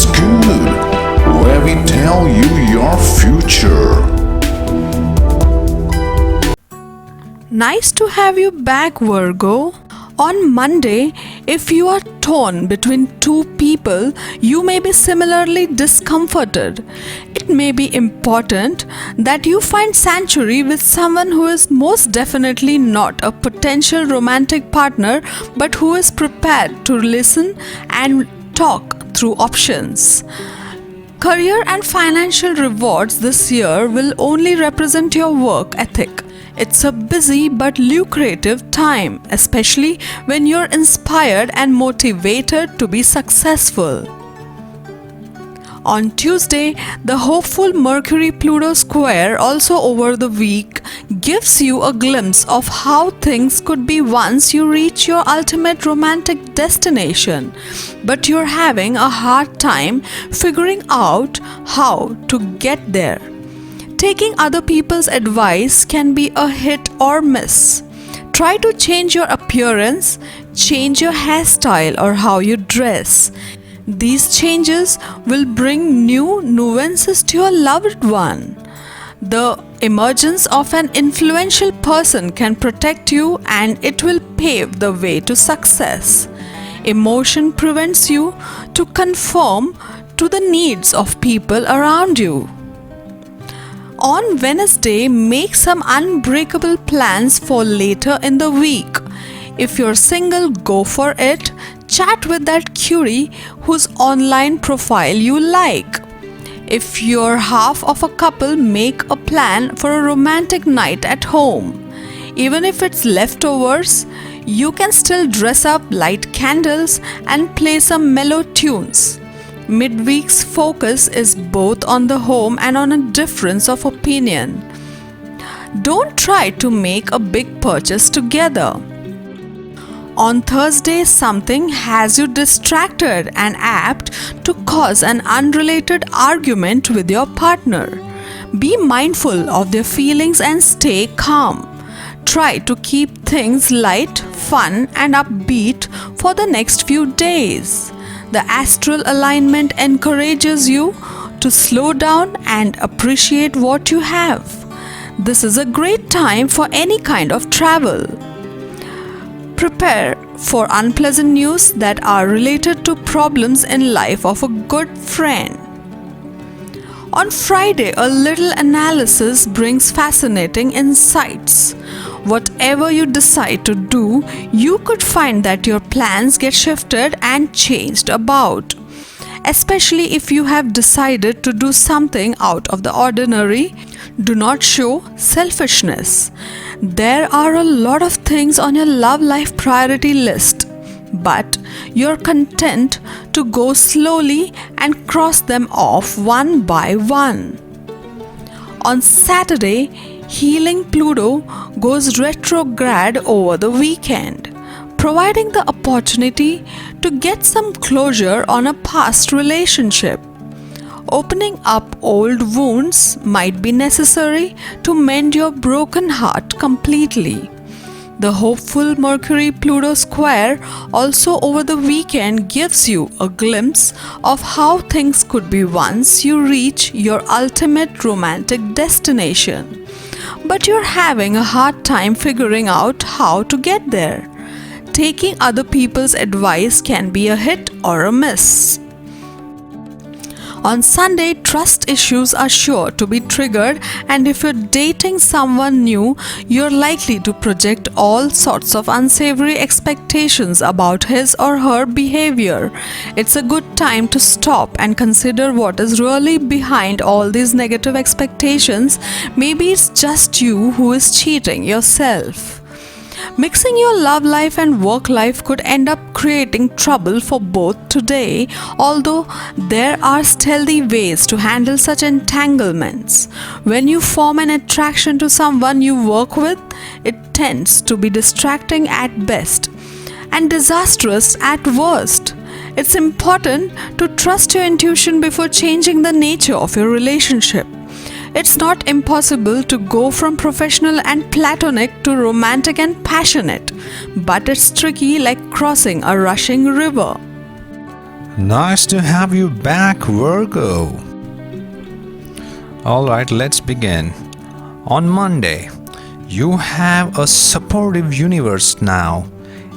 Good, where we tell you your future. Nice to have you back, Virgo. On Monday, if you are torn between two people, you may be similarly discomforted. It may be important that you find sanctuary with someone who is most definitely not a potential romantic partner, but who is prepared to listen and talk through options. Career and financial rewards this year will only represent your work ethic. It's a busy but lucrative time, especially when you're inspired and motivated to be successful. On Tuesday, the hopeful Mercury-Pluto square, also over the week, gives you a glimpse of how things could be once you reach your ultimate romantic destination, but you're having a hard time figuring out how to get there. Taking other people's advice can be a hit or miss. Try to change your appearance, change your hairstyle or how you dress. These changes will bring new nuances to your loved one. The emergence of an influential person can protect you and it will pave the way to success. Emotion prevents you to conform to the needs of people around you. On Wednesday, make some unbreakable plans for later in the week. If you're single, go for it. Chat with that cutie whose online profile you like. If you're half of a couple, make a plan for a romantic night at home. Even if it's leftovers, you can still dress up, light candles, and play some mellow tunes. Midweek's focus is both on the home and on a difference of opinion. Don't try to make a big purchase together. On Thursday, something has you distracted and apt to cause an unrelated argument with your partner. Be mindful of their feelings and stay calm. Try to keep things light, fun, and upbeat for the next few days. The astral alignment encourages you to slow down and appreciate what you have. This is a great time for any kind of travel. Prepare for unpleasant news that are related to problems in life of a good friend. On Friday, a little analysis brings fascinating insights. Whatever you decide to do, you could find that your plans get shifted and changed about. Especially if you have decided to do something out of the ordinary, do not show selfishness. There are a lot of things on your love life priority list, but you're content to go slowly and cross them off one by one. On Saturday, healing Pluto goes retrograde over the weekend, providing the opportunity to get some closure on a past relationship. Opening up old wounds might be necessary to mend your broken heart completely. The hopeful Mercury-Pluto square also over the weekend gives you a glimpse of how things could be once you reach your ultimate romantic destination. But you're having a hard time figuring out how to get there. Taking other people's advice can be a hit or a miss. On Sunday, trust issues are sure to be triggered, and if you're dating someone new, you're likely to project all sorts of unsavory expectations about his or her behavior. It's a good time to stop and consider what is really behind all these negative expectations. Maybe it's just you who is cheating yourself. Mixing your love life and work life could end up creating trouble for both today, although there are stealthy ways to handle such entanglements. When you form an attraction to someone you work with, it tends to be distracting at best and disastrous at worst. It's important to trust your intuition before changing the nature of your relationship. It's not impossible to go from professional and platonic to romantic and passionate, but it's tricky like crossing a rushing river. Nice to have you back, Virgo. Alright, let's begin. On Monday, you have a supportive universe now,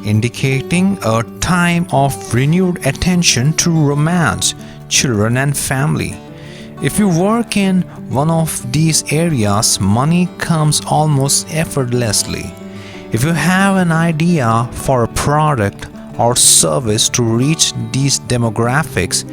indicating a time of renewed attention to romance, children, and family. If you work in one of these areas, money comes almost effortlessly. If you have an idea for a product or service to reach these demographics,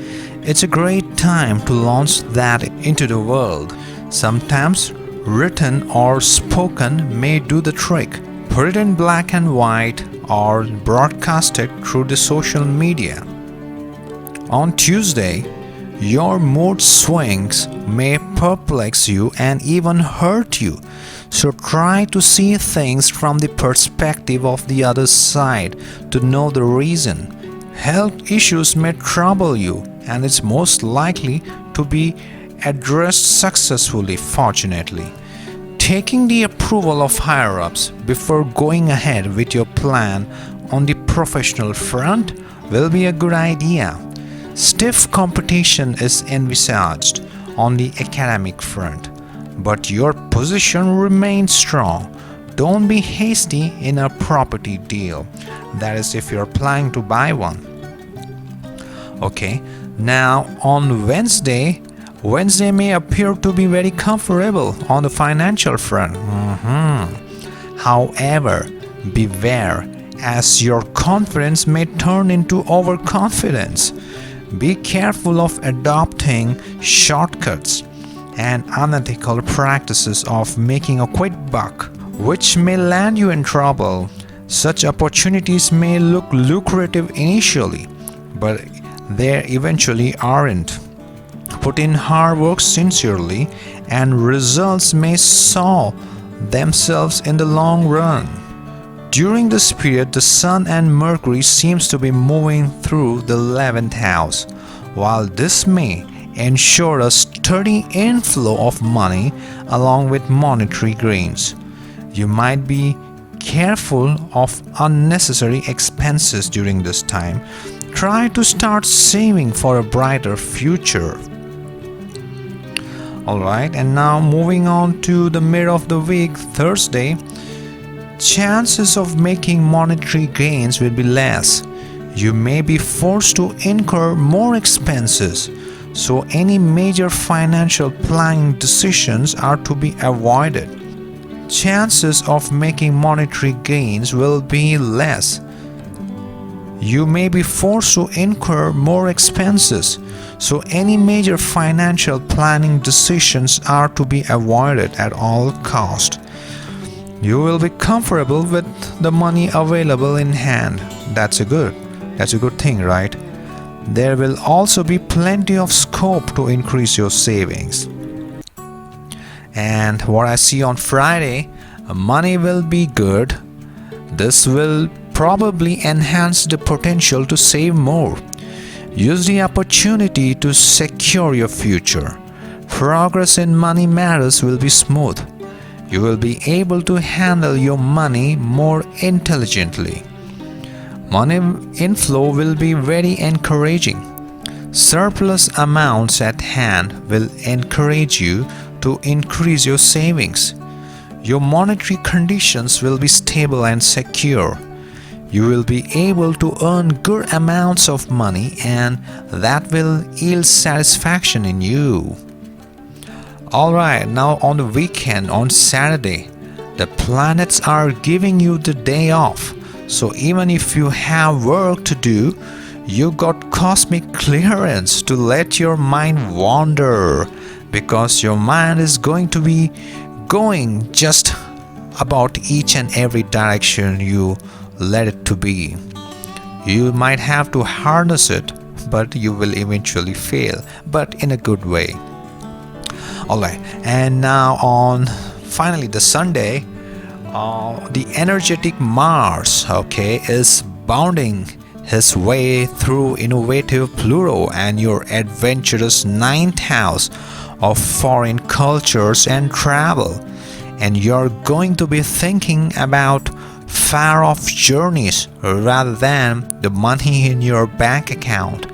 it's a great time to launch that into the world. Sometimes written or spoken may do the trick. Put it in black and white or broadcast it through the social media. On Tuesday, your mood swings may perplex you and even hurt you, so try to see things from the perspective of the other side to know the reason. Health issues may trouble you, and it's most likely to be addressed successfully, fortunately. Taking the approval of higher-ups before going ahead with your plan on the professional front will be a good idea. Stiff competition is envisaged on the academic front, but your position remains strong. Don't be hasty in a property deal, that is if you're planning to buy one. Okay, now on Wednesday may appear to be very comfortable on the financial front. However, beware, as your confidence may turn into overconfidence. Be careful of adopting shortcuts and unethical practices of making a quick buck, which may land you in trouble. Such opportunities may look lucrative initially, but they eventually aren't. Put in hard work sincerely, and results may sow themselves in the long run. During this period, the Sun and Mercury seems to be moving through the 11th house. While this may ensure a steady inflow of money along with monetary gains, you might be careful of unnecessary expenses during this time. Try to start saving for a brighter future. Alright, and now moving on to the mid of the week, Thursday. Chances of making monetary gains will be less. You may be forced to incur more expenses, so any major financial planning decisions are to be avoided. Chances of making monetary gains will be less. You may be forced to incur more expenses, so any major financial planning decisions are to be avoided at all cost. You will be comfortable with the money available in hand. That's a good thing, right? There will also be plenty of scope to increase your savings. And what I see on Friday, money will be good. This will probably enhance the potential to save more. Use the opportunity to secure your future. Progress in money matters will be smooth. You will be able to handle your money more intelligently. Money inflow will be very encouraging. Surplus amounts at hand will encourage you to increase your savings. Your monetary conditions will be stable and secure. You will be able to earn good amounts of money, and that will yield satisfaction in you. Alright, now on the weekend, on Saturday, the planets are giving you the day off. So even if you have work to do, you got cosmic clearance to let your mind wander, because your mind is going to be going just about each and every direction you let it to be. You might have to harness it, but you will eventually fail, but in a good way. Alright, and now on finally the Sunday, the energetic Mars, is bounding his way through innovative Pluto and your adventurous 9th house of foreign cultures and travel. And you're going to be thinking about far-off journeys rather than the money in your bank account.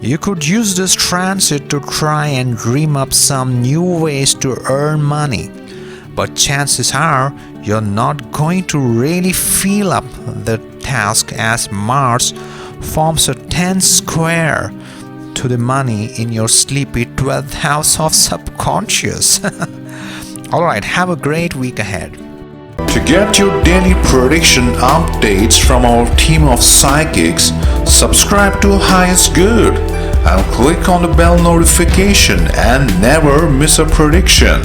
You could use this transit to try and dream up some new ways to earn money, but chances are you're not going to really feel up the task as Mars forms a tense square to the money in your sleepy 12th house of subconscious. Alright, have a great week ahead. To get your daily prediction updates from our team of psychics, subscribe to Highest Good and click on the bell notification and never miss a prediction.